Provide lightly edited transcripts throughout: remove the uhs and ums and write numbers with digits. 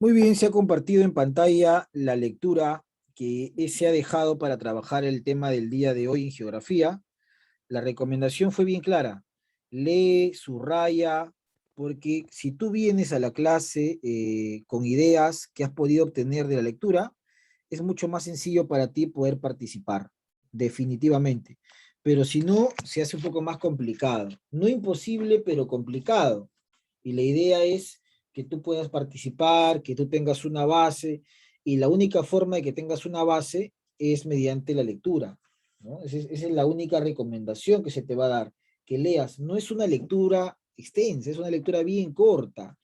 Muy bien, se ha compartido en pantalla la lectura que se ha dejado para trabajar el tema del día de hoy en geografía. La recomendación fue bien clara. Lee, subraya, porque si tú vienes a la clase con ideas que has podido obtener de la lectura, es mucho más sencillo para ti poder participar, definitivamente. Pero si no, se hace un poco más complicado. No imposible, pero complicado. Y la idea es que tú puedas participar, que tú tengas una base, y la única forma de que tengas una base es mediante la lectura, ¿no? Esa es la única recomendación que se te va a dar, que leas. No es una lectura extensa, es una lectura bien corta.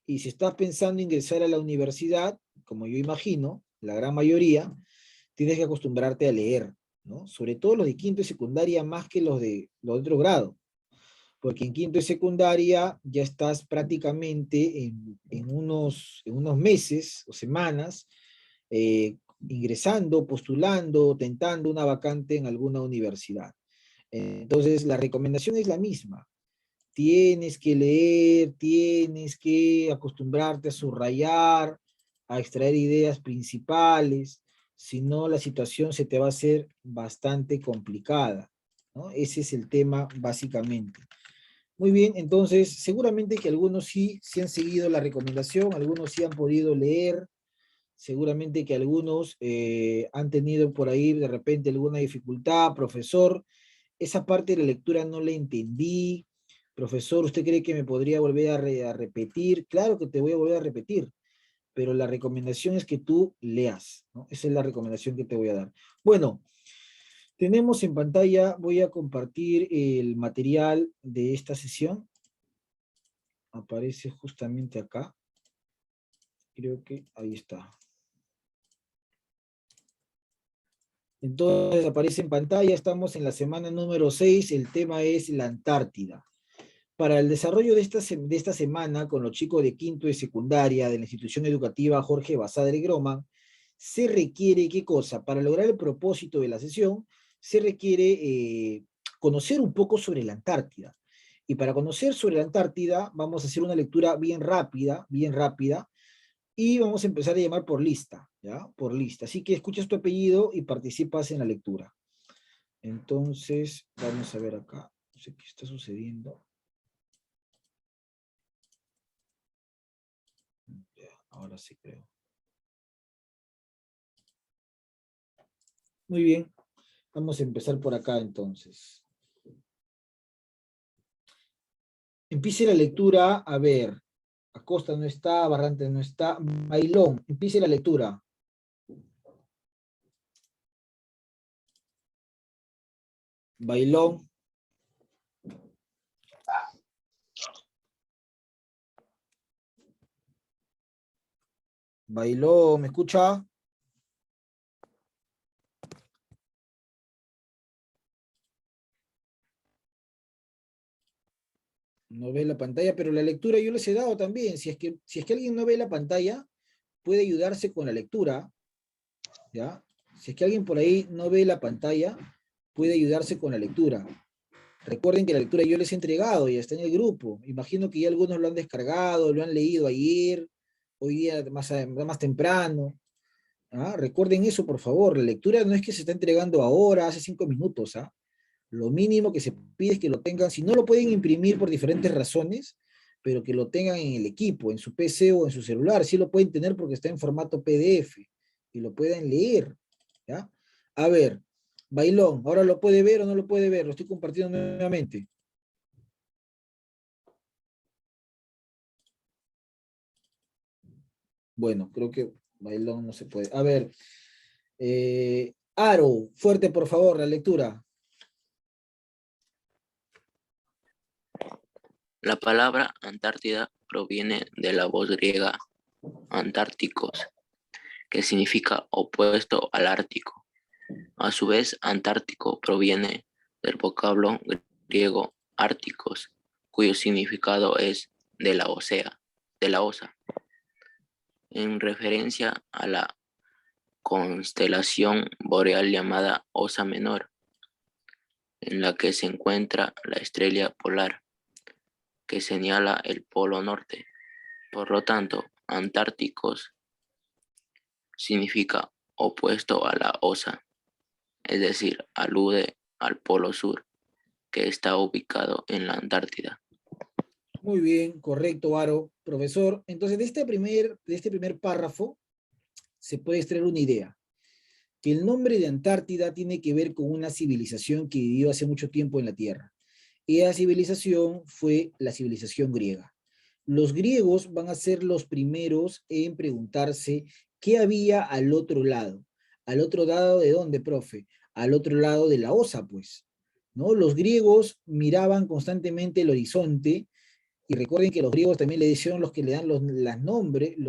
Y si estás pensando ingresar a la universidad, como yo imagino, la gran mayoría, tienes que acostumbrarte a leer, ¿no? Sobre todo los de quinto y secundaria más que los de otro grado, porque en quinto y secundaria ya estás prácticamente en unos meses o semanas ingresando, postulando, tentando una vacante en alguna universidad. Entonces, la recomendación es la misma. Tienes que leer, tienes que acostumbrarte a subrayar, a extraer ideas principales, si no la situación se te va a hacer bastante complicada, ¿no? Ese es el tema básicamente. Muy bien, entonces seguramente que algunos sí han seguido la recomendación, algunos sí han podido leer, seguramente que algunos han tenido por ahí de repente alguna dificultad. Profesor, esa parte de la lectura no la entendí. Profesor, ¿usted cree que me podría volver a repetir? Claro que te voy a volver a repetir, pero la recomendación es que tú leas, ¿no? Esa es la recomendación que te voy a dar. Bueno, tenemos en pantalla, voy a compartir el material de esta sesión. Aparece justamente acá. Creo que ahí está. Entonces aparece en pantalla, estamos en la semana número 6, el tema es la Antártida. Para el desarrollo de esta semana, con los chicos de quinto y secundaria de la institución educativa Jorge Basadre Groman, se requiere, ¿qué cosa? Para lograr el propósito de la sesión, se requiere conocer un poco sobre la Antártida. Y para conocer sobre la Antártida, vamos a hacer una lectura bien rápida, y vamos a empezar a llamar por lista, ¿ya? Por lista. Así que escuchas tu apellido y participas en la lectura. Entonces, vamos a ver acá. No sé qué está sucediendo. Ya, ahora sí creo. Muy bien. Vamos a empezar por acá entonces. Empiece la lectura. A ver. Acosta no está, Barrantes no está. Bailón, empiece la lectura. Bailón. Bailón, ¿me escucha? No ve la pantalla, pero la lectura yo les he dado también. Si es que alguien no ve la pantalla, puede ayudarse con la lectura, ¿ya? Si es que alguien por ahí no ve la pantalla, puede ayudarse con la lectura. Recuerden que la lectura yo les he entregado y está en el grupo. Imagino que ya algunos lo han descargado, lo han leído ayer, hoy día más temprano. ¿Ah? Recuerden eso, por favor. La lectura no es que se está entregando ahora, hace 5 minutos. ¿Ah? Lo mínimo que se pide es que lo tengan, si no lo pueden imprimir por diferentes razones, pero que lo tengan en el equipo, en su PC o en su celular. Sí lo pueden tener porque está en formato PDF y lo pueden leer. ¿Ya? A ver, Bailón, ¿ahora lo puede ver o no lo puede ver? Lo estoy compartiendo nuevamente. Bueno, creo que Bailón no se puede. A ver, Aro, fuerte por favor, la lectura. La palabra Antártida proviene de la voz griega antárticos, que significa opuesto al Ártico. A su vez, Antártico proviene del vocablo griego árticos, cuyo significado es de la osa, en referencia a la constelación boreal llamada Osa Menor, en la que se encuentra la estrella polar que señala el polo norte. Por lo tanto, antárticos significa opuesto a la osa, es decir, alude al polo sur, que está ubicado en la Antártida. Muy bien, correcto, Aro. Profesor, entonces de este primer párrafo se puede extraer una idea, que el nombre de Antártida tiene que ver con una civilización que vivió hace mucho tiempo en la Tierra. Y esa civilización fue la civilización griega. Los griegos van a ser los primeros en preguntarse qué había al otro lado. ¿Al otro lado de dónde, profe? Al otro lado de la osa, pues. ¿No? Los griegos miraban constantemente el horizonte y recuerden que los griegos también le decían los que le dan los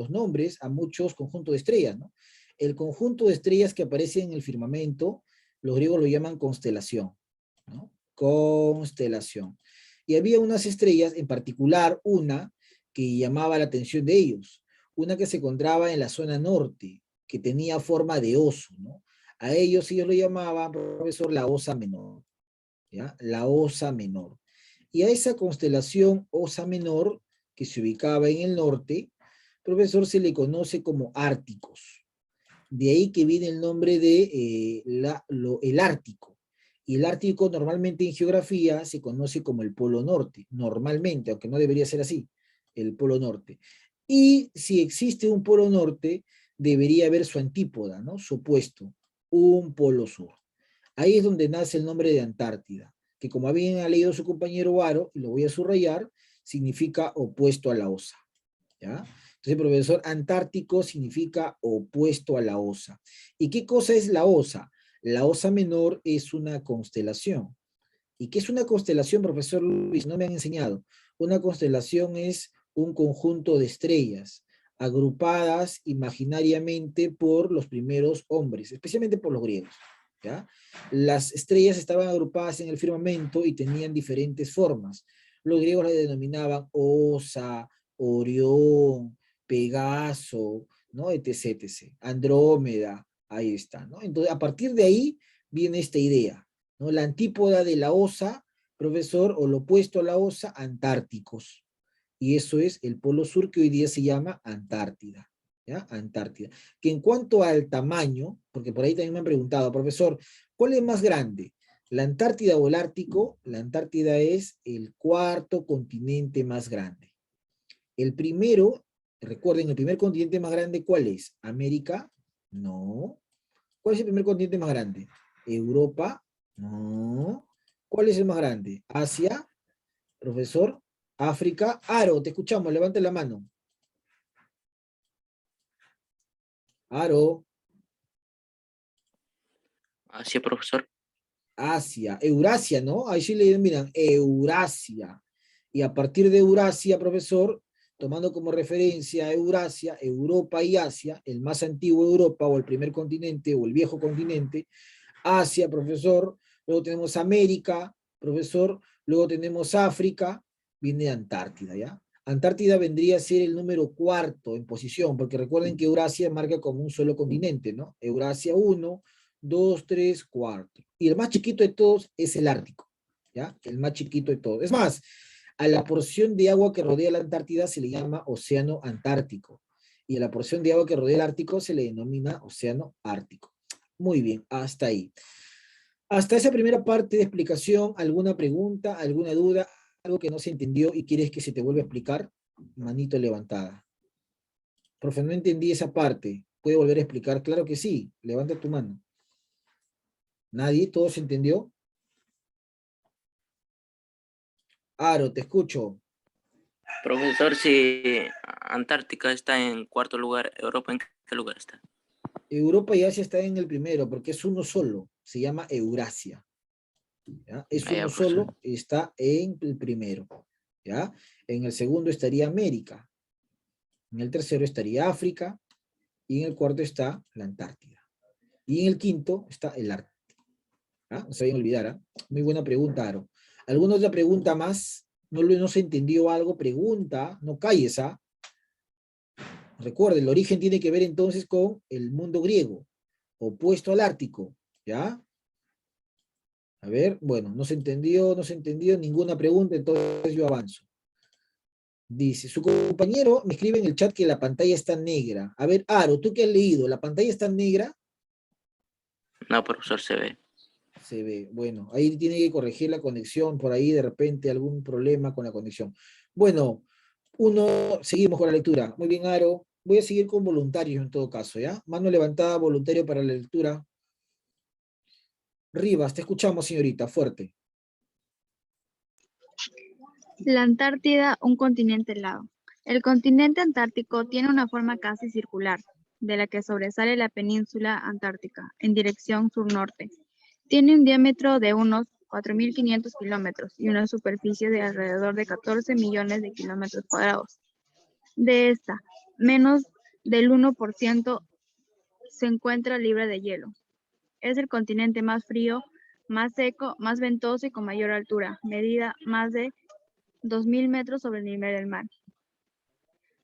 nombres a muchos conjuntos de estrellas, ¿no? El conjunto de estrellas que aparece en el firmamento, los griegos lo llaman constelación, ¿no? Constelación. Y había unas estrellas, en particular una que llamaba la atención de ellos, una que se encontraba en la zona norte, que tenía forma de oso, ¿no? A ellos lo llamaban, profesor, la Osa Menor, ¿ya? La Osa Menor. Y a esa constelación Osa Menor, que se ubicaba en el norte, profesor, se le conoce como Árticos. De ahí que viene el nombre de el Ártico. Y el Ártico normalmente en geografía se conoce como el Polo Norte, normalmente, aunque no debería ser así, el Polo Norte. Y si existe un Polo Norte, debería haber su antípoda, ¿no? Su opuesto, un Polo Sur. Ahí es donde nace el nombre de Antártida, que como había leído su compañero Varo, y lo voy a subrayar, significa opuesto a la osa, ¿ya? Entonces, profesor, Antártico significa opuesto a la osa. ¿Y qué cosa es la osa? La Osa Menor es una constelación. ¿Y qué es una constelación, profesor Luis? No me han enseñado. Una constelación es un conjunto de estrellas agrupadas imaginariamente por los primeros hombres, especialmente por los griegos, ¿ya? Las estrellas estaban agrupadas en el firmamento y tenían diferentes formas. Los griegos las denominaban Osa, Orión, Pegaso, ¿no? etc, etc. Andrómeda, ahí está, ¿no? Entonces, a partir de ahí viene esta idea, ¿no? La antípoda de la osa, profesor, o lo opuesto a la osa, antárticos. Y eso es el polo sur que hoy día se llama Antártida, ¿ya? Antártida. Que en cuanto al tamaño, porque por ahí también me han preguntado, profesor, ¿cuál es más grande? ¿La Antártida o el Ártico? La Antártida es el cuarto continente más grande. El primero, recuerden, el primer continente más grande, ¿cuál es? ¿América? No. ¿Cuál es el primer continente más grande? ¿Europa? No. ¿Cuál es el más grande? ¿Asia? Profesor. ¿África? Aro, te escuchamos, levante la mano. Aro, Así, profesor. Asia, Eurasia, ¿no? Ahí sí le miran, Eurasia. Y a partir de Eurasia, profesor, tomando como referencia a Eurasia, Europa y Asia, el más antiguo Europa o el primer continente o el viejo continente, Asia, profesor, luego tenemos América, profesor, luego tenemos África, viene Antártida, ¿ya? Antártida vendría a ser el número cuarto en posición, porque recuerden que Eurasia marca como un solo continente, ¿no? Eurasia 1, 2, 3, 4. Y el más chiquito de todos es el Ártico, ¿ya? El más chiquito de todos. Es más, a la porción de agua que rodea la Antártida se le llama Océano Antártico. Y a la porción de agua que rodea el Ártico se le denomina Océano Ártico. Muy bien, hasta ahí. Hasta esa primera parte de explicación, ¿alguna pregunta, alguna duda, algo que no se entendió y quieres que se te vuelva a explicar? Manito levantada. Profe, no entendí esa parte. ¿Puede volver a explicar? Claro que sí. Levanta tu mano. ¿Nadie? ¿Todo se entendió? Aro, te escucho. Profesor, si Antártica está en cuarto lugar, ¿Europa en qué lugar está? Europa y Asia están en el primero porque es uno solo. Se llama Eurasia. ¿Ya? Es Allá, uno profesor. solo, está en el primero. ¿Ya? En el segundo estaría América. En el tercero estaría África. Y en el cuarto está la Antártida. Y en el quinto está el Ártico. ¿Ah? No se vayan a olvidar. ¿Ah? Muy buena pregunta, Aro. ¿Alguna otra pregunta más? ¿No se entendió algo? Pregunta, no calles, ¿ah? Recuerden, el origen tiene que ver entonces con el mundo griego, opuesto al Ártico, ¿ya? A ver, bueno, no se entendió, ninguna pregunta, entonces yo avanzo. Dice, su compañero me escribe en el chat que la pantalla está negra. A ver, Aro, ¿tú qué has leído? ¿La pantalla está negra? No, profesor, se ve. Se ve. Bueno, ahí tiene que corregir la conexión, por ahí de repente algún problema con la conexión. Bueno, seguimos con la lectura. Muy bien, Aro. Voy a seguir con voluntarios en todo caso, ¿ya? Mano levantada, voluntario para la lectura. Rivas, te escuchamos, señorita, fuerte. La Antártida, un continente helado. El continente antártico tiene una forma casi circular, de la que sobresale la península antártica, en dirección sur-norte. Tiene un diámetro de unos 4.500 kilómetros y una superficie de alrededor de 14 millones de kilómetros cuadrados. De esta, menos del 1% se encuentra libre de hielo. Es el continente más frío, más seco, más ventoso y con mayor altura, medida más de 2.000 metros sobre el nivel del mar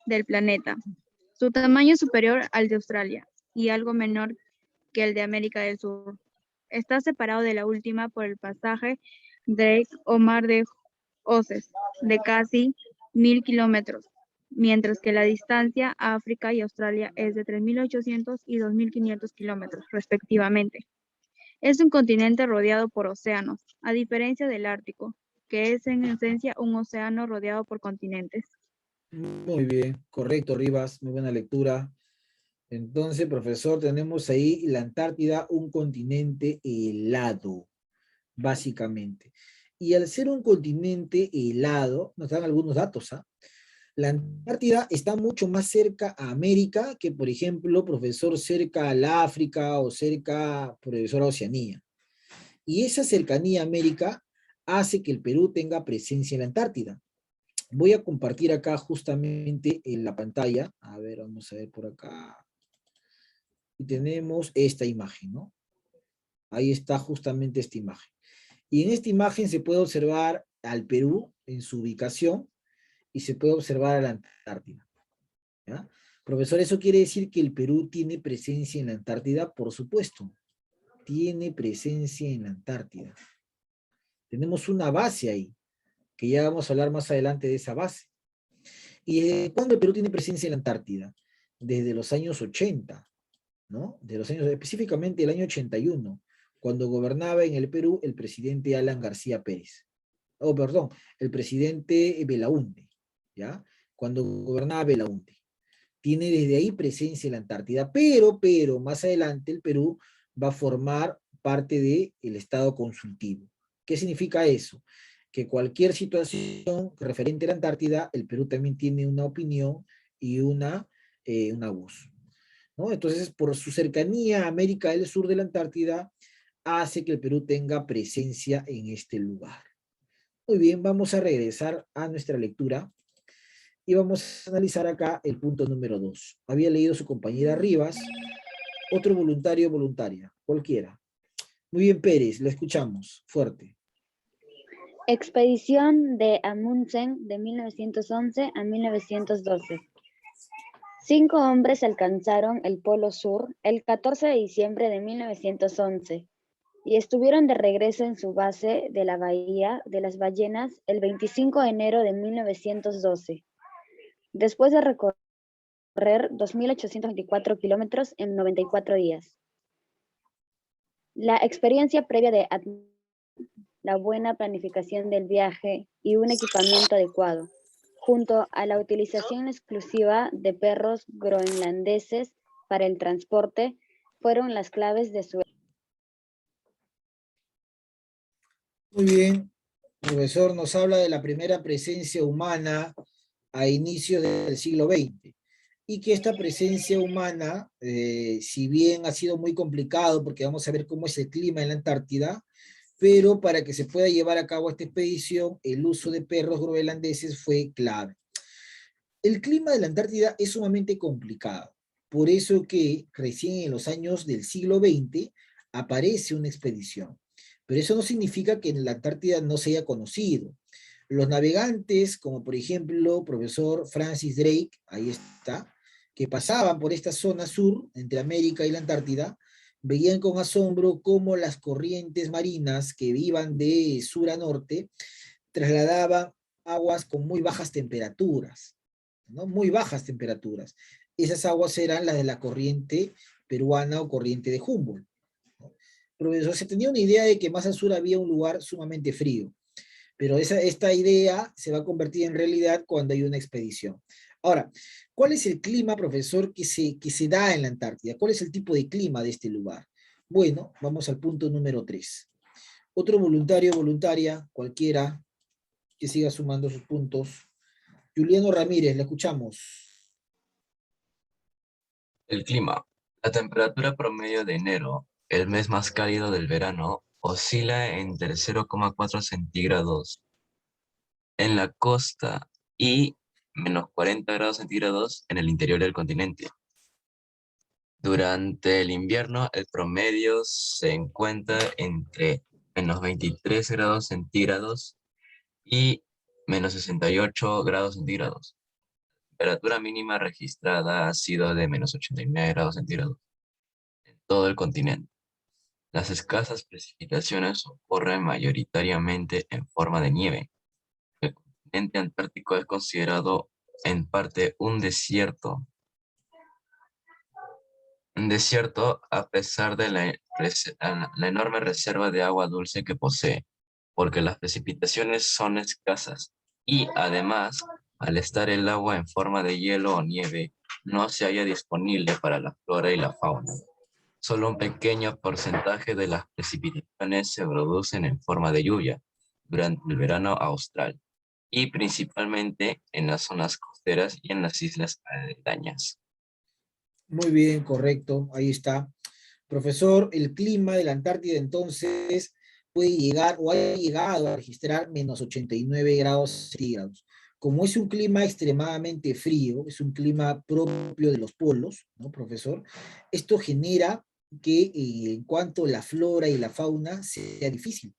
del planeta. Su tamaño es superior al de Australia y algo menor que el de América del Sur. Está separado de la última por el pasaje Drake o Mar de Oces de casi 1.000 kilómetros, mientras que la distancia a África y Australia es de 3.800 y 2.500 kilómetros, respectivamente. Es un continente rodeado por océanos, a diferencia del Ártico, que es en esencia un océano rodeado por continentes. Muy bien, correcto, Rivas, muy buena lectura. Entonces, profesor, tenemos ahí la Antártida, un continente helado, básicamente. Y al ser un continente helado, nos dan algunos datos, ¿ah? La Antártida está mucho más cerca a América que, por ejemplo, profesor, cerca al África o cerca, profesor, a Oceanía. Y esa cercanía a América hace que el Perú tenga presencia en la Antártida. Voy a compartir acá justamente en la pantalla. A ver, vamos a ver por acá. Y tenemos esta imagen, ¿no? Ahí está justamente esta imagen. Y en esta imagen se puede observar al Perú en su ubicación y se puede observar a la Antártida. ¿Ya? Profesor, ¿eso quiere decir que el Perú tiene presencia en la Antártida? Por supuesto, tiene presencia en la Antártida. Tenemos una base ahí, que ya vamos a hablar más adelante de esa base. ¿Y desde cuándo el Perú tiene presencia en la Antártida? Desde los años 80, ¿no? De los años, específicamente el año 81, cuando gobernaba en el Perú el presidente Alan García Pérez. Oh, perdón, el presidente Belaúnde, ¿ya? Cuando gobernaba Belaúnde. Tiene desde ahí presencia en la Antártida, pero más adelante el Perú va a formar parte del estado consultivo. ¿Qué significa eso? Que cualquier situación referente a la Antártida, el Perú también tiene una opinión y una voz, ¿no? Entonces, por su cercanía a América del Sur de la Antártida, hace que el Perú tenga presencia en este lugar. Muy bien, vamos a regresar a nuestra lectura y vamos a analizar acá el punto número 2. Había leído su compañera Rivas, otro voluntario o voluntaria, cualquiera. Muy bien, Pérez, lo escuchamos, fuerte. Expedición de Amundsen de 1911 a 1912. 5 hombres alcanzaron el Polo Sur el 14 de diciembre de 1911 y estuvieron de regreso en su base de la Bahía de las Ballenas el 25 de enero de 1912, después de recorrer 2.824 kilómetros en 94 días. La experiencia previa de la buena planificación del viaje y un equipamiento adecuado, junto a la utilización exclusiva de perros groenlandeses para el transporte, fueron las claves de su... Muy bien, profesor, nos habla de la primera presencia humana a inicios del siglo XX. Y que esta presencia humana, si bien ha sido muy complicado, porque vamos a ver cómo es el clima en la Antártida, pero para que se pueda llevar a cabo esta expedición, el uso de perros groenlandeses fue clave. El clima de la Antártida es sumamente complicado, por eso que recién en los años del siglo XX aparece una expedición. Pero eso no significa que en la Antártida no se haya conocido. Los navegantes, como por ejemplo profesor Francis Drake, ahí está, que pasaban por esta zona sur, entre América y la Antártida, veían con asombro cómo las corrientes marinas que iban de sur a norte trasladaban aguas con muy bajas temperaturas, ¿no? Muy bajas temperaturas. Esas aguas eran las de la corriente peruana o corriente de Humboldt, ¿no? Profesor, se tenía una idea de que más al sur había un lugar sumamente frío, pero esta idea se va a convertir en realidad cuando hay una expedición. Ahora, ¿cuál es el clima, profesor, que se da en la Antártida? ¿Cuál es el tipo de clima de este lugar? Bueno, vamos al punto número 3. Otro voluntario o voluntaria, cualquiera, que siga sumando sus puntos. Juliano Ramírez, le escuchamos. El clima. La temperatura promedio de enero, el mes más cálido del verano, oscila entre 0,4 centígrados en la costa y menos 40 grados centígrados en el interior del continente. Durante el invierno, el promedio se encuentra entre menos 23 grados centígrados y menos 68 grados centígrados. La temperatura mínima registrada ha sido de menos 89 grados centígrados en todo el continente. Las escasas precipitaciones ocurren mayoritariamente en forma de nieve. El continente antártico es considerado en parte un desierto a pesar de la enorme reserva de agua dulce que posee, porque las precipitaciones son escasas y además, al estar el agua en forma de hielo o nieve, no se halla disponible para la flora y la fauna. Solo un pequeño porcentaje de las precipitaciones se producen en forma de lluvia durante el verano austral y principalmente en las zonas costeras y en las islas aledañas. Muy bien, correcto, ahí está. Profesor, el clima de la Antártida entonces puede llegar o ha llegado a registrar menos 89 grados centígrados. Como es un clima extremadamente frío, es un clima propio de los polos, ¿no, profesor? Esto genera que en cuanto a la flora y la fauna sea difícil.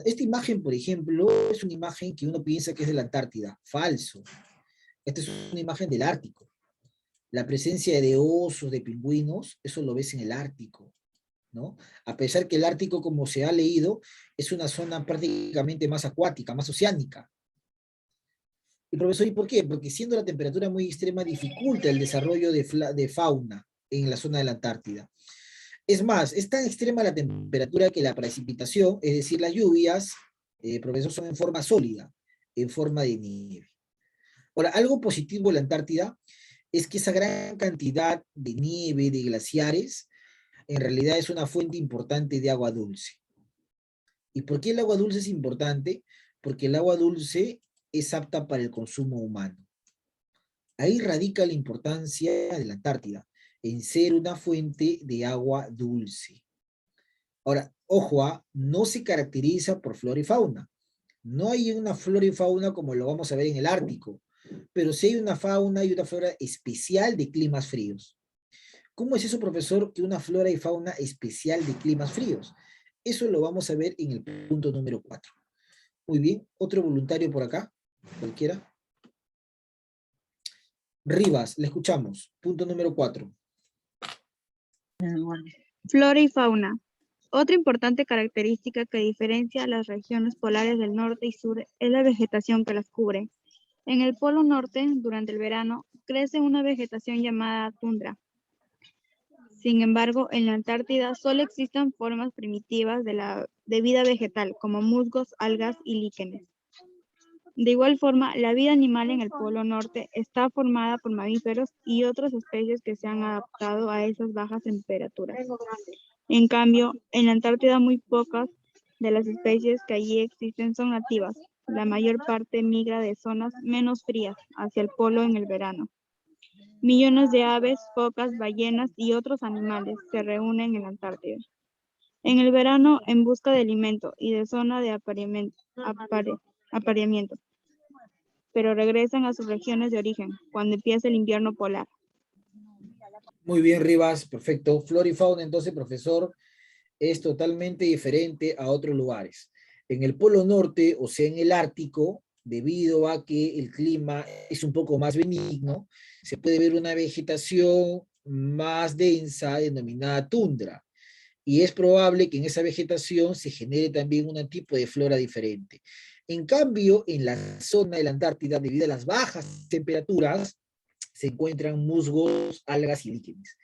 Esta imagen, por ejemplo, es una imagen que uno piensa que es de la Antártida. Falso. Esta es una imagen del Ártico. La presencia de osos, de pingüinos, eso lo ves en el Ártico, ¿no? A pesar que el Ártico, como se ha leído, es una zona prácticamente más acuática, más oceánica. Y profesor, ¿y por qué? Porque siendo la temperatura muy extrema dificulta el desarrollo de fauna en la zona de la Antártida. Es más, es tan extrema la temperatura que la precipitación, es decir, las lluvias, profesor, son en forma sólida, en forma de nieve. Ahora, algo positivo de la Antártida es que esa gran cantidad de nieve, de glaciares, en realidad es una fuente importante de agua dulce. ¿Y por qué el agua dulce es importante? Porque el agua dulce es apta para el consumo humano. Ahí radica la importancia de la Antártida, en ser una fuente de agua dulce. Ahora, ojo, no se caracteriza por flora y fauna. No hay una flora y fauna como lo vamos a ver en el Ártico, pero sí hay una fauna y una flora especial de climas fríos. ¿Cómo es eso, profesor, que una flora y fauna especial de climas fríos? Eso lo vamos a ver en el punto número 4. Muy bien, otro voluntario por acá, cualquiera. Rivas, le escuchamos. Punto número 4. Flora y fauna. Otra importante característica que diferencia a las regiones polares del norte y sur es la vegetación que las cubre. En el polo norte, durante el verano, crece una vegetación llamada tundra. Sin embargo, en la Antártida solo existen formas primitivas de vida vegetal, como musgos, algas y líquenes. De igual forma, la vida animal en el polo norte está formada por mamíferos y otras especies que se han adaptado a esas bajas temperaturas. En cambio, en la Antártida muy pocas de las especies que allí existen son nativas. La mayor parte migra de zonas menos frías hacia el polo en el verano. Millones de aves, focas, ballenas y otros animales se reúnen en la Antártida en el verano en busca de alimento y de zona de apareamiento, pero regresan a sus regiones de origen cuando empieza el invierno polar. Muy bien, Rivas, perfecto. Flora y fauna, entonces, profesor, es totalmente diferente a otros lugares. En el Polo Norte, o sea, en el Ártico, debido a que el clima es un poco más benigno, se puede ver una vegetación más densa denominada tundra. Y es probable que en esa vegetación se genere también un tipo de flora diferente. En cambio, en la zona de la Antártida, debido a las bajas temperaturas, se encuentran musgos, algas y líquenes,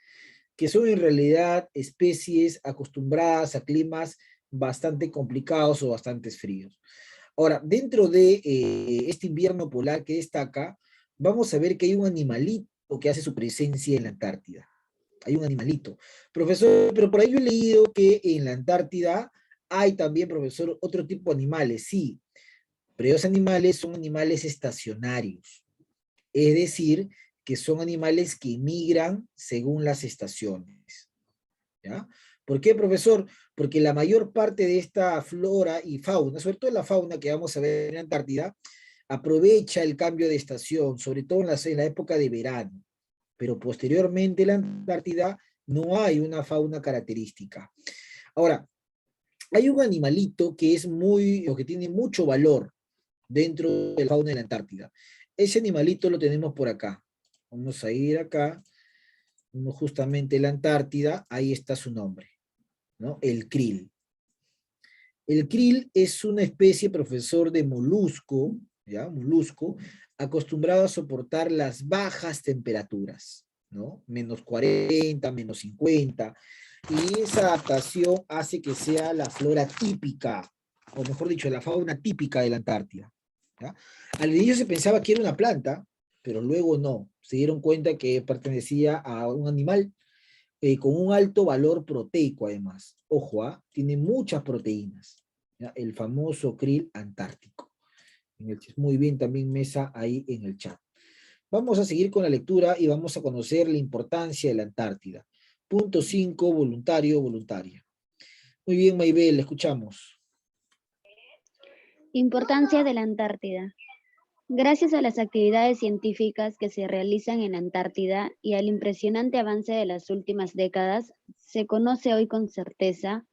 que son en realidad especies acostumbradas a climas bastante complicados o bastante fríos. Ahora, dentro de este invierno polar que destaca, vamos a ver que hay un animalito que hace su presencia en la Antártida. Hay un animalito. Profesor, pero por ahí yo he leído que en la Antártida hay también, profesor, otro tipo de animales, sí, pero esos animales son animales estacionarios. Es decir, que son animales que migran según las estaciones. ¿Ya? ¿Por qué, profesor? Porque la mayor parte de esta flora y fauna, sobre todo la fauna que vamos a ver en la Antártida, aprovecha el cambio de estación, sobre todo en la época de verano. Pero posteriormente en la Antártida no hay una fauna característica. Ahora, hay un animalito que es muy, o que tiene mucho valor dentro de la fauna de la Antártida. Ese animalito lo tenemos por acá. Vamos a ir acá, justamente la Antártida, ahí está su nombre, ¿no? El krill. El krill es una especie, profesor, de molusco, ¿ya? Molusco, acostumbrado a soportar las bajas temperaturas, ¿no? Menos 40, menos 50, y esa adaptación hace que sea la flora típica, o mejor dicho, la fauna típica de la Antártida, ¿ya? Al inicio se pensaba que era una planta, pero luego no, se dieron cuenta que pertenecía a un animal con un alto valor proteico además. Ojo, tiene muchas proteínas, ¿ya? El famoso krill antártico. Muy bien también Mesa ahí en el chat. Vamos a seguir con la lectura y vamos a conocer la importancia de la Antártida. Punto 5, voluntario, voluntaria. Muy bien, Maybel, escuchamos. Importancia de la Antártida. Gracias a las actividades científicas que se realizan en la Antártida y al impresionante avance de las últimas décadas, se conoce hoy con certeza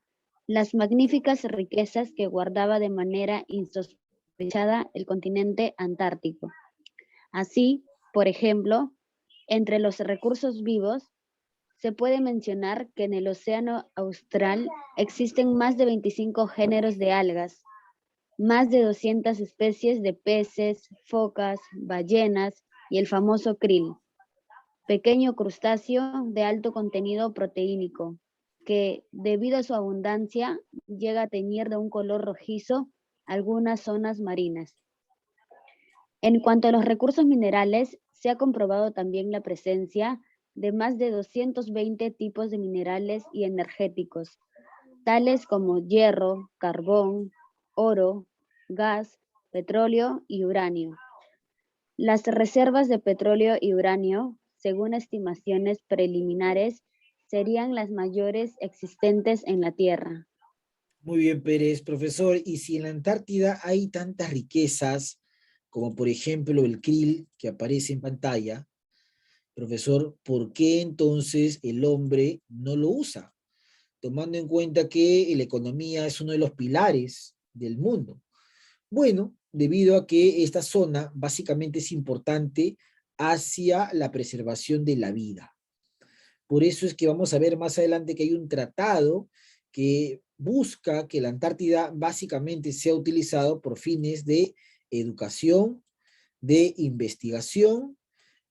las magníficas riquezas que guardaba de manera insospechada el continente antártico. Así, por ejemplo, entre los recursos vivos, se puede mencionar que en el Océano Austral existen más de 25 géneros de algas, más de 200 especies de peces, focas, ballenas y el famoso krill, pequeño crustáceo de alto contenido proteínico, que debido a su abundancia llega a teñir de un color rojizo algunas zonas marinas. En cuanto a los recursos minerales, se ha comprobado también la presencia de más de 220 tipos de minerales y energéticos, tales como hierro, carbón, oro, gas, petróleo y uranio. Las reservas de petróleo y uranio, según estimaciones preliminares, serían las mayores existentes en la Tierra. Muy bien, Pérez, profesor. Y si en la Antártida hay tantas riquezas, como por ejemplo el krill que aparece en pantalla, profesor, ¿por qué entonces el hombre no lo usa? Tomando en cuenta que la economía es uno de los pilares del mundo. Bueno, debido a que esta zona básicamente es importante hacia la preservación de la vida. Por eso es que vamos a ver más adelante que hay un tratado que busca que la Antártida básicamente sea utilizado por fines de educación, de investigación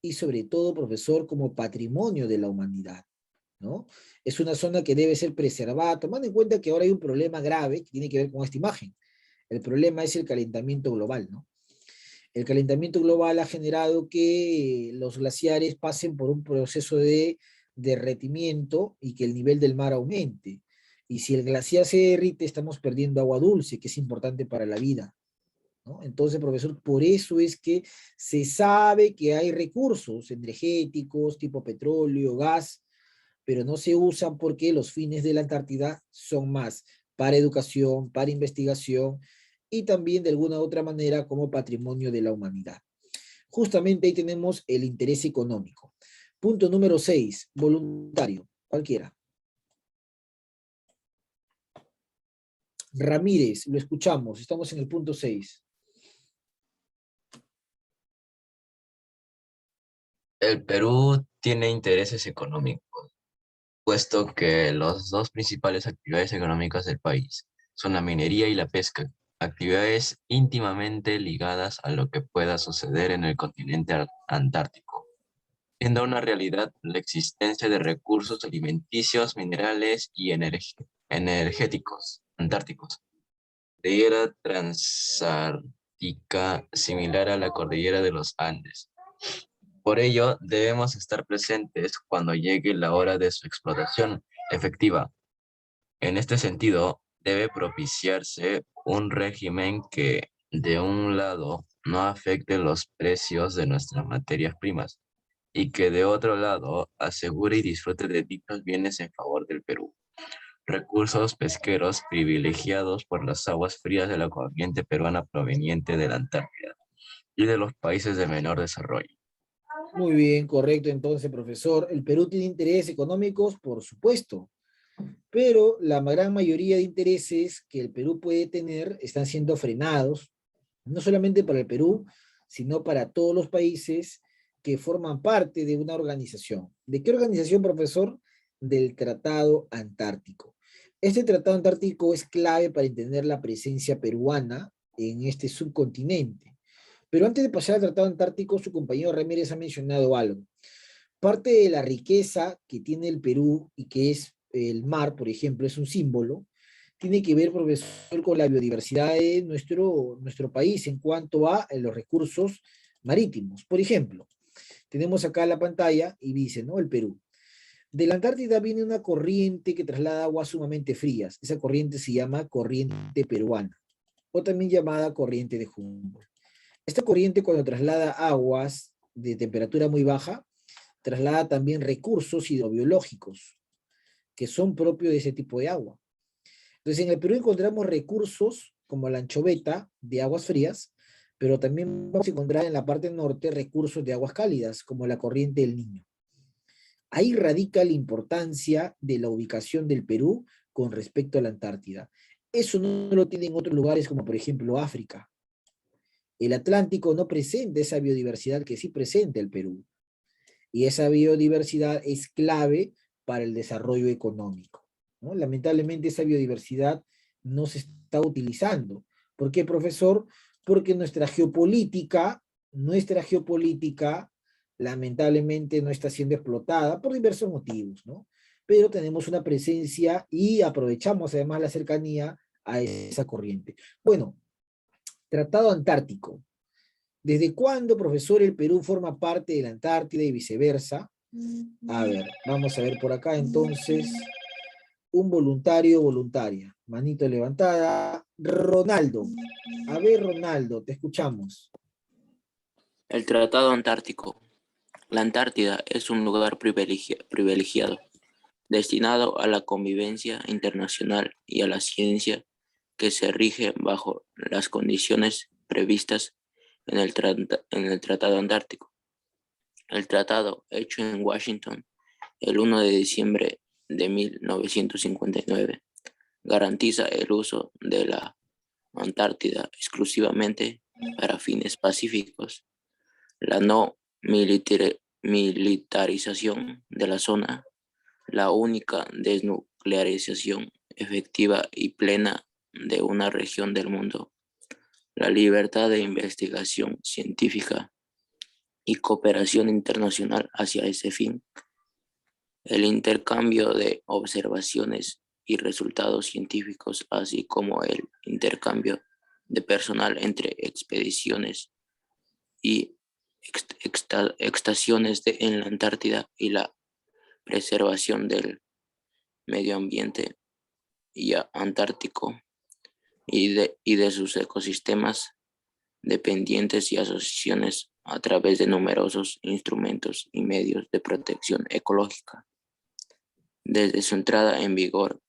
y sobre todo, profesor, como patrimonio de la humanidad, ¿no? Es una zona que debe ser preservada, tomando en cuenta que ahora hay un problema grave que tiene que ver con esta imagen. El problema es el calentamiento global, ¿no? El calentamiento global ha generado que los glaciares pasen por un proceso de derretimiento y que el nivel del mar aumente. Y si el glaciar se derrite, estamos perdiendo agua dulce, que es importante para la vida, ¿no? Entonces, profesor, por eso es que se sabe que hay recursos energéticos tipo petróleo, gas, pero no se usan porque los fines de la Antártida son más para educación, para investigación y también de alguna u otra manera como patrimonio de la humanidad. Justamente ahí tenemos el interés económico. Punto número 6, voluntario, cualquiera. Ramírez, lo escuchamos, estamos en el punto 6. El Perú tiene intereses económicos, puesto que las dos principales actividades económicas del país son la minería y la pesca, actividades íntimamente ligadas a lo que pueda suceder en el continente antártico, siendo una realidad la existencia de recursos alimenticios, minerales y energéticos antárticos. Cordillera transártica similar a la cordillera de los Andes. Por ello, debemos estar presentes cuando llegue la hora de su explotación efectiva. En este sentido, debe propiciarse un régimen que, de un lado, no afecte los precios de nuestras materias primas y que, de otro lado, asegure y disfrute de dichos bienes en favor del Perú. Recursos pesqueros privilegiados por las aguas frías de la corriente peruana proveniente de la Antártida y de los países de menor desarrollo. Muy bien, correcto. Entonces, profesor, el Perú tiene intereses económicos, por supuesto, pero la gran mayoría de intereses que el Perú puede tener están siendo frenados, no solamente para el Perú, sino para todos los países que forman parte de una organización. ¿De qué organización, profesor? Del Tratado Antártico. Este Tratado Antártico es clave para entender la presencia peruana en este subcontinente. Pero antes de pasar al Tratado Antártico, su compañero Ramírez ha mencionado algo. Parte de la riqueza que tiene el Perú y que es el mar, por ejemplo, es un símbolo, tiene que ver, profesor, con la biodiversidad de nuestro país en cuanto a los recursos marítimos. Por ejemplo, tenemos acá la pantalla y dice, ¿no? El Perú. De la Antártida viene una corriente que traslada aguas sumamente frías. Esa corriente se llama corriente peruana, o también llamada corriente de Humboldt. Esta corriente, cuando traslada aguas de temperatura muy baja, traslada también recursos hidrobiológicos que son propios de ese tipo de agua. Entonces, en el Perú encontramos recursos como la anchoveta de aguas frías, pero también vamos a encontrar en la parte norte recursos de aguas cálidas, como la corriente del Niño. Ahí radica la importancia de la ubicación del Perú con respecto a la Antártida. Eso no lo tienen otros lugares como por ejemplo África. El Atlántico no presenta esa biodiversidad que sí presenta el Perú. Y esa biodiversidad es clave para el desarrollo económico, ¿no? Lamentablemente esa biodiversidad no se está utilizando. ¿Por qué, profesor? Porque nuestra geopolítica, lamentablemente no está siendo explotada por diversos motivos, ¿no? Pero tenemos una presencia y aprovechamos además la cercanía a esa corriente. Bueno, Tratado Antártico. ¿Desde cuándo, profesor, el Perú forma parte de la Antártida y viceversa? A ver, vamos a ver por acá entonces. Un voluntario, voluntaria. Manito levantada. Ronaldo. A ver, Ronaldo, te escuchamos. El Tratado Antártico. La Antártida es un lugar privilegiado, destinado a la convivencia internacional y a la ciencia que se rige bajo las condiciones previstas en el Tratado Antártico. El tratado, hecho en Washington el 1 de diciembre de 1959, garantiza el uso de la Antártida exclusivamente para fines pacíficos, la no militarización de la zona, la única desnuclearización efectiva y plena de una región del mundo, la libertad de investigación científica y cooperación internacional hacia ese fin, el intercambio de observaciones y resultados científicos, así como el intercambio de personal entre expediciones y estaciones en la Antártida y la preservación del medio ambiente antártico y de sus ecosistemas dependientes y asociaciones a través de numerosos instrumentos y medios de protección ecológica. Desde su entrada en vigor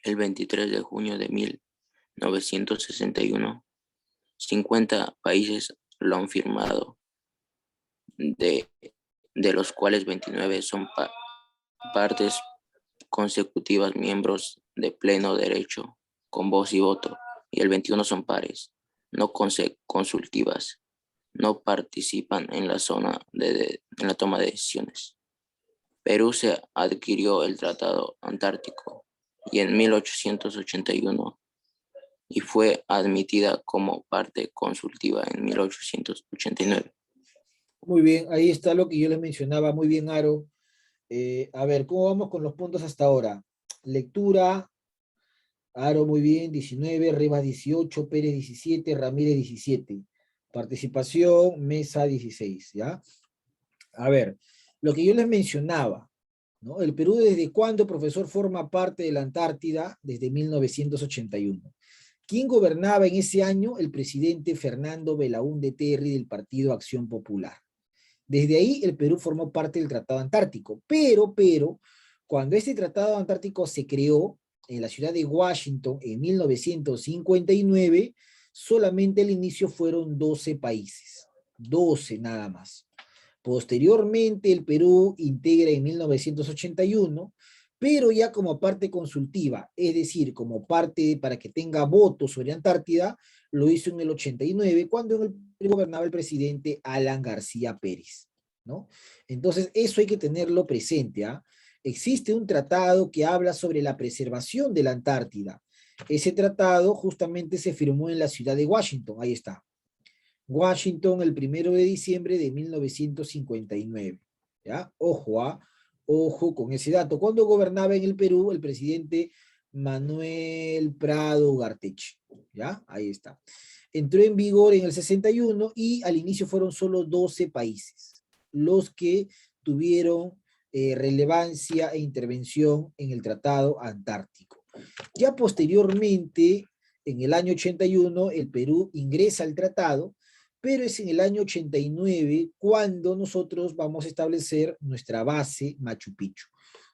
el 23 de junio de 1961, 50 países lo han firmado, de los cuales 29 son partes consecutivas, miembros de pleno derecho, con voz y voto, y el 21 son pares, no consultivas, no participan en la en la toma de decisiones. Perú se adquirió el Tratado Antártico y en 1881 y fue admitida como parte consultiva en 1889. Muy bien, ahí está lo que yo les mencionaba. Muy bien, Aro. A ver, ¿cómo vamos con los puntos hasta ahora? Lectura, Aro muy bien, 19, Rivas 18, Pérez 17, Ramírez 17. Participación, Mesa 16, ¿ya? A ver, lo que yo les mencionaba, ¿no? El Perú, ¿desde cuándo, profesor, forma parte de la Antártida? Desde 1981. ¿Quién gobernaba en ese año? El presidente Fernando Belaúnde Terry del Partido Acción Popular. Desde ahí el Perú formó parte del Tratado Antártico, pero, cuando este Tratado Antártico se creó en la ciudad de Washington en 1959, solamente al inicio fueron 12 países, 12 nada más. Posteriormente el Perú integra en 1981, pero ya como parte consultiva, es decir, como parte para que tenga votos sobre Antártida, lo hizo en el 89, cuando en el Perú gobernaba el presidente Alan García Pérez, ¿no? Entonces, eso hay que tenerlo presente, ¿ah? Existe un tratado que habla sobre la preservación de la Antártida. Ese tratado justamente se firmó en la ciudad de Washington, ahí está. Washington, el 1 de diciembre de 1959. ¿Ya? Ojo, ¿ah? Ojo con ese dato. Cuando gobernaba en el Perú el presidente Manuel Prado Ugarteche. ¿Ya? Ahí está. Entró en vigor en el 61 y al inicio fueron solo 12 países los que tuvieron relevancia e intervención en el Tratado Antártico. Ya posteriormente, en el año 81, el Perú ingresa al tratado, pero es en el año 89 cuando nosotros vamos a establecer nuestra base Machu Picchu,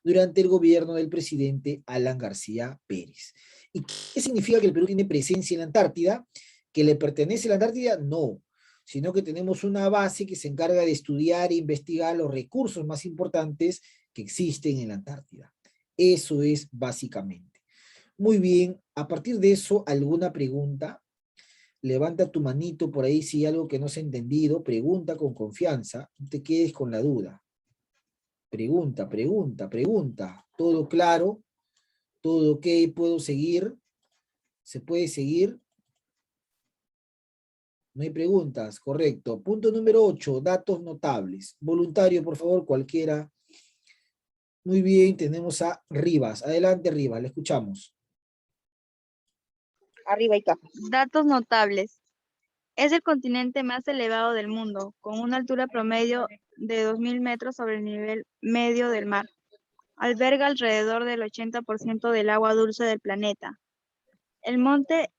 durante el gobierno del presidente Alan García Pérez. ¿Y qué significa que el Perú tiene presencia en la Antártida? ¿Que le pertenece a la Antártida? No, sino que tenemos una base que se encarga de estudiar e investigar los recursos más importantes que existen en la Antártida. Eso es básicamente. Muy bien, a partir de eso, ¿alguna pregunta? Levanta tu manito por ahí si hay algo que no se ha entendido, pregunta con confianza, no te quedes con la duda. Pregunta, pregunta, pregunta. ¿Todo claro? ¿Todo ok? ¿Puedo seguir? ¿Se puede seguir? No hay preguntas, correcto. Punto número 8, datos notables. Voluntario, por favor, cualquiera. Muy bien, tenemos a Rivas. Adelante, Rivas, le escuchamos. Arriba y acá. Datos notables. Es el continente más elevado del mundo, con una altura promedio de 2.000 metros sobre el nivel medio del mar. Alberga alrededor del 80% del agua dulce del planeta. El monte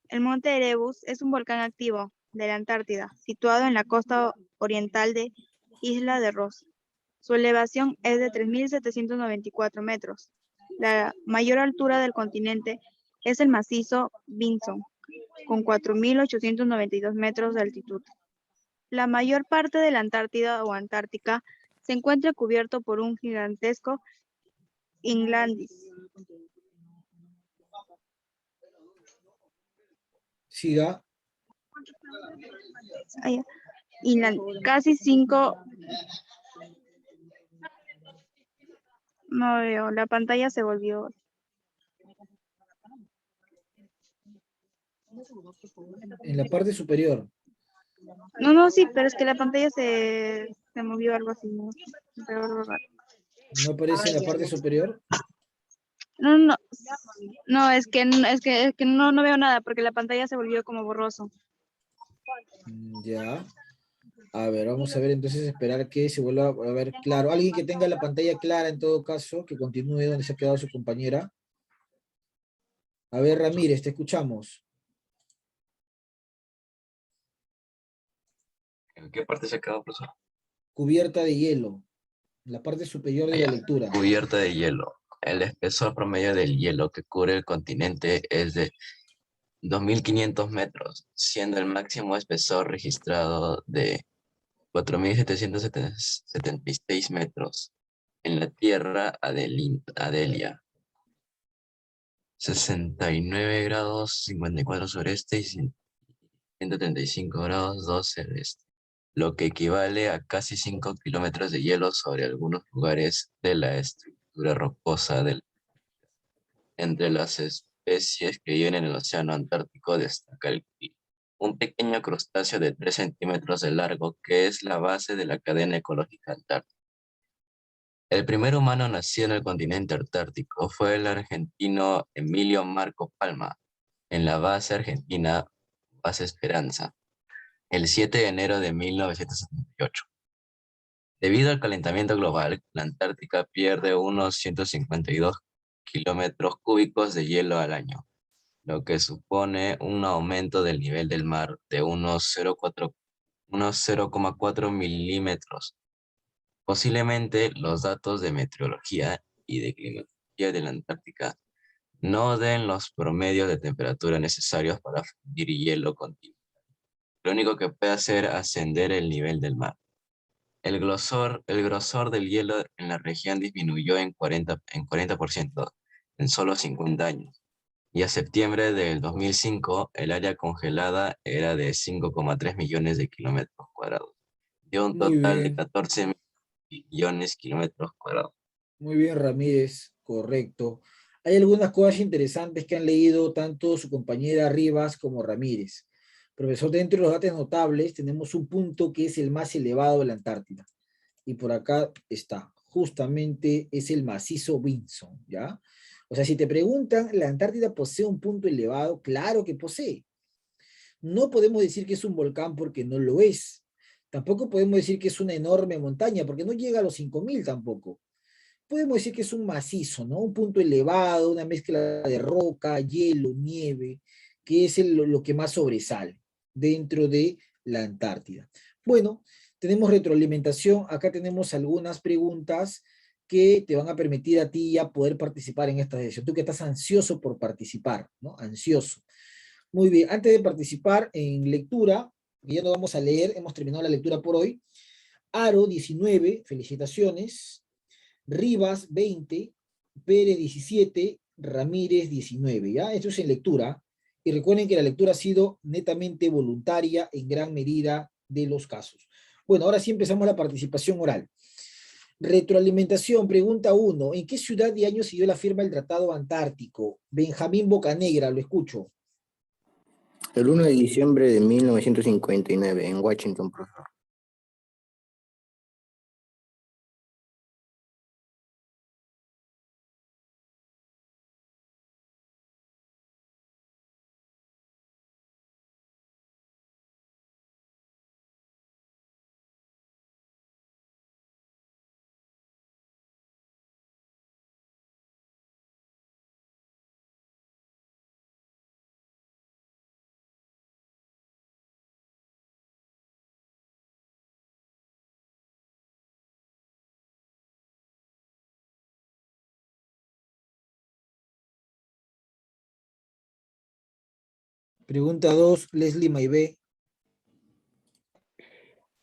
Erebus es un volcán activo de la Antártida, situado en la costa oriental de Isla de Ross. Su elevación es de 3.794 metros. La mayor altura del continente es el macizo Vinson, con 4.892 metros de altitud. La mayor parte de la Antártida o Antártica se encuentra cubierto por un gigantesco inlandis. Siga. Casi 5. No veo, la pantalla se volvió. En la parte superior. No, sí, pero es que la pantalla se movió algo así. ¿No aparece en la parte superior? No, es que no veo nada porque la pantalla se volvió como borroso. Ya. A ver, vamos a ver entonces, esperar que se vuelva a ver claro. Alguien que tenga la pantalla clara en todo caso, que continúe donde se ha quedado su compañera. A ver, Ramírez, te escuchamos. ¿En qué parte se ha quedado, profesor? Cubierta de hielo. La parte superior de la lectura. Cubierta de hielo. El espesor promedio del hielo que cubre el continente es de 2.500 metros, siendo el máximo espesor registrado de 4.776 metros en la Tierra Adelia. 69 grados 54 sureste y 135 grados 12 del este, lo que equivale a casi 5 kilómetros de hielo sobre algunos lugares de la estructura rocosa entre las especies que viven en el océano Antártico destaca el krill, un pequeño crustáceo de 3 centímetros de largo que es la base de la cadena ecológica antártica. El primer humano nacido en el continente antártico fue el argentino Emilio Marco Palma, en la base argentina Base Esperanza, el 7 de enero de 1978. Debido al calentamiento global, la Antártica pierde unos 152 kilómetros cúbicos de hielo al año, lo que supone un aumento del nivel del mar de unos 0,4 milímetros. Posiblemente los datos de meteorología y de climatología de la Antártica no den los promedios de temperatura necesarios para fundir hielo continuo. Lo único que puede hacer es ascender el nivel del mar. El grosor del hielo en la región disminuyó en 40% en solo 50 años. Y a septiembre del 2005, el área congelada era de 5,3 millones de kilómetros cuadrados, de un Muy total de bien, 14 millones de kilómetros cuadrados. muy bien, Ramírez, correcto. Hay algunas cosas interesantes que han leído tanto su compañera Rivas como Ramírez. Profesor, dentro de los datos notables tenemos un punto que es el más elevado de la Antártida. Y por acá está, justamente es el macizo Vinson, ¿ya? O sea, si te preguntan, ¿la Antártida posee un punto elevado? Claro que posee. No podemos decir que es un volcán porque no lo es. Tampoco podemos decir que es una enorme montaña porque no llega a los 5000 tampoco. Podemos decir que es un macizo, ¿no? Un punto elevado, una mezcla de roca, hielo, nieve, que es lo que más sobresale dentro de la Antártida. Bueno, tenemos retroalimentación. Acá tenemos algunas preguntas que te van a permitir a ti ya poder participar en esta sesión. Tú que estás ansioso por participar, ¿no? Ansioso. Muy bien, antes de participar en lectura, que ya no vamos a leer, hemos terminado la lectura por hoy. Aro 19, felicitaciones. Rivas 20, Pérez 17, Ramírez 19, ¿ya? Esto es en lectura. Y recuerden que la lectura ha sido netamente voluntaria en gran medida de los casos. Bueno, ahora sí empezamos la participación oral. Retroalimentación, pregunta 1. ¿En qué ciudad y año se dio la firma del Tratado Antártico? Benjamín Bocanegra, lo escucho. El 1 de diciembre de 1959, en Washington, profesor. Pregunta 2, Leslie Maibé.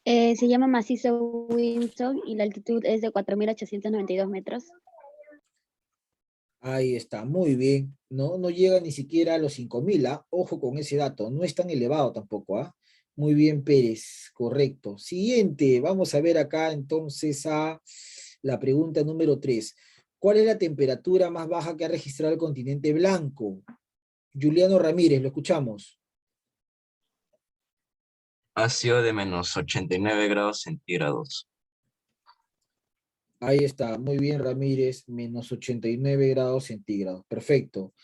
Se llama macizo Windsor y la altitud es de 4.892 metros. Ahí está, muy bien. No, no llega ni siquiera a los 5000, ¿ah? Ojo con ese dato, no es tan elevado tampoco, ¿ah? Muy bien, Pérez, correcto. Siguiente, vamos a ver acá entonces a la pregunta número 3. ¿Cuál es la temperatura más baja que ha registrado el continente blanco? Juliano Ramírez, lo escuchamos. Ha sido de menos 89 grados centígrados. Ahí está, muy bien, Ramírez, menos 89 grados centígrados. Perfecto.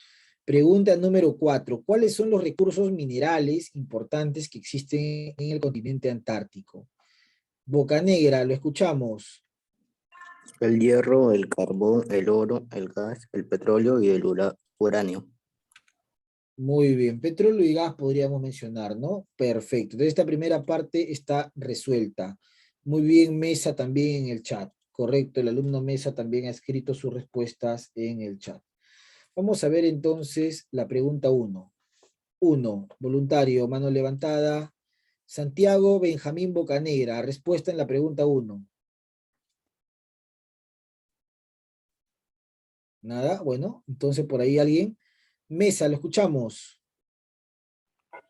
Pregunta número 4. ¿Cuáles son los recursos minerales importantes que existen en el continente antártico? Bocanegra, lo escuchamos. El hierro, el carbón, el oro, el gas, el petróleo y el uranio. Muy bien, petróleo y gas podríamos mencionar, ¿no? Perfecto. Entonces esta primera parte está resuelta. Muy bien, Mesa también en el chat. Correcto, el alumno Mesa también ha escrito sus respuestas en el chat. Vamos a ver entonces la pregunta 1. 1, voluntario, mano levantada. Santiago Benjamín Bocanegra, respuesta en la pregunta 1. Nada, bueno, entonces por ahí alguien. Mesa, lo escuchamos.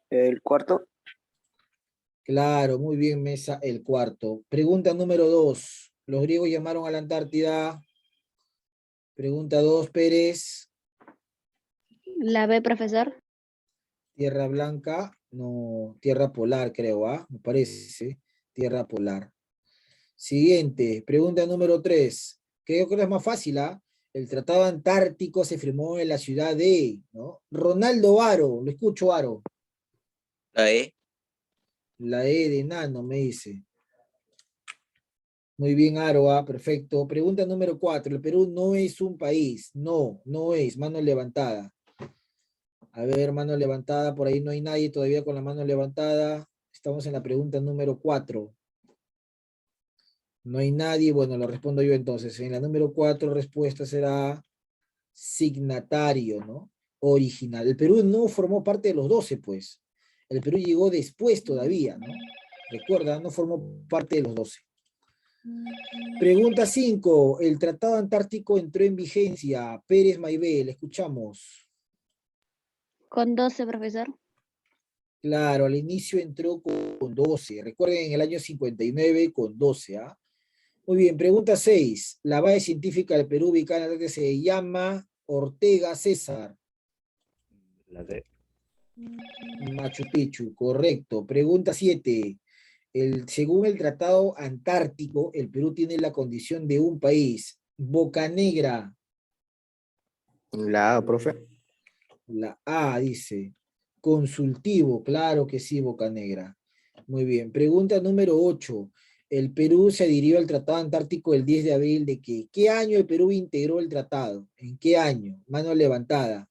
El cuarto. Claro, muy bien, Mesa, el cuarto. Pregunta número 2. Los griegos llamaron a la Antártida. Pregunta 2, Pérez. La B, profesor. Tierra blanca, no, tierra polar creo, ¿ah? Me parece, tierra polar. Siguiente, pregunta número 3. Creo que es más fácil, ¿ah? El Tratado Antártico se firmó en la ciudad de, ¿no? Ronaldo Aro, lo escucho, Aro. La E. La E de Nano, me dice. Muy bien, Aroa, perfecto. Pregunta número 4. El Perú no es un país. No, no es. Mano levantada. A ver, mano levantada. Por ahí no hay nadie todavía con la mano levantada. Estamos en la pregunta número 4. No hay nadie. Bueno, lo respondo yo entonces. En la número 4, respuesta será signatario, ¿no? Original. El Perú no formó parte de los 12, pues. El Perú llegó después todavía, ¿no? Recuerda, no formó parte de los 12. Pregunta 5. El Tratado Antártico entró en vigencia. Pérez Maibel, escuchamos. Con 12, profesor. Claro, al inicio entró con 12. Recuerden, en el año 59 con 12. ¿Ah? Muy bien, pregunta 6. La base científica del Perú ubicada en la Antártida se llama Ortega César. La D. Machu Picchu, correcto. Pregunta 7. Según el Tratado Antártico, el Perú tiene la condición de un país. Bocanegra. La A, profe. La A dice. Consultivo, claro que sí, Bocanegra. Muy bien. Pregunta número 8. El Perú se adhirió al Tratado Antártico el 10 de abril de qué? ¿Qué año el Perú integró el tratado? ¿En qué año? Mano levantada.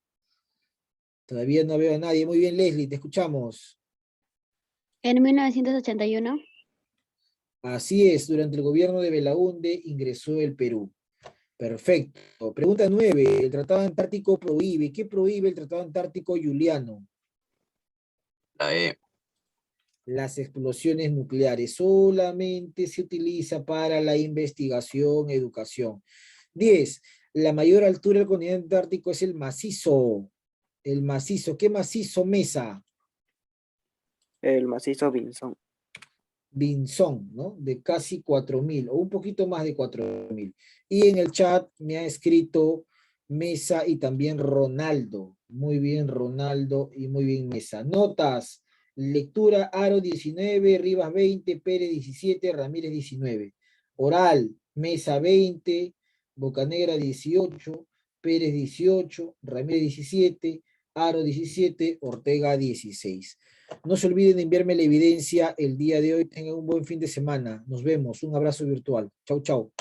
Todavía no veo a nadie. Muy bien, Leslie, te escuchamos. En 1981. Así es, durante el gobierno de Belaúnde ingresó el Perú. Perfecto. Pregunta 9. El Tratado Antártico prohíbe. ¿Qué prohíbe el Tratado Antártico Juliano? La E. Las explosiones nucleares. Solamente se utiliza para la investigación, educación. 10. La mayor altura del continente antártico es el macizo. El macizo. ¿Qué macizo, Mesa? El macizo Vinson. Vinson, ¿no? De casi 4.000 o un poquito más de 4.000. Y en el chat me ha escrito Mesa y también Ronaldo. Muy bien, Ronaldo, y muy bien, Mesa. Notas. Lectura, Aro 19, Rivas 20, Pérez 17, Ramírez 19. Oral, Mesa 20, Bocanegra 18, Pérez 18, Ramírez 17, Aro 17, Ortega 16. No se olviden de enviarme la evidencia el día de hoy. Tengan un buen fin de semana. Nos vemos. Un abrazo virtual. Chau, chau.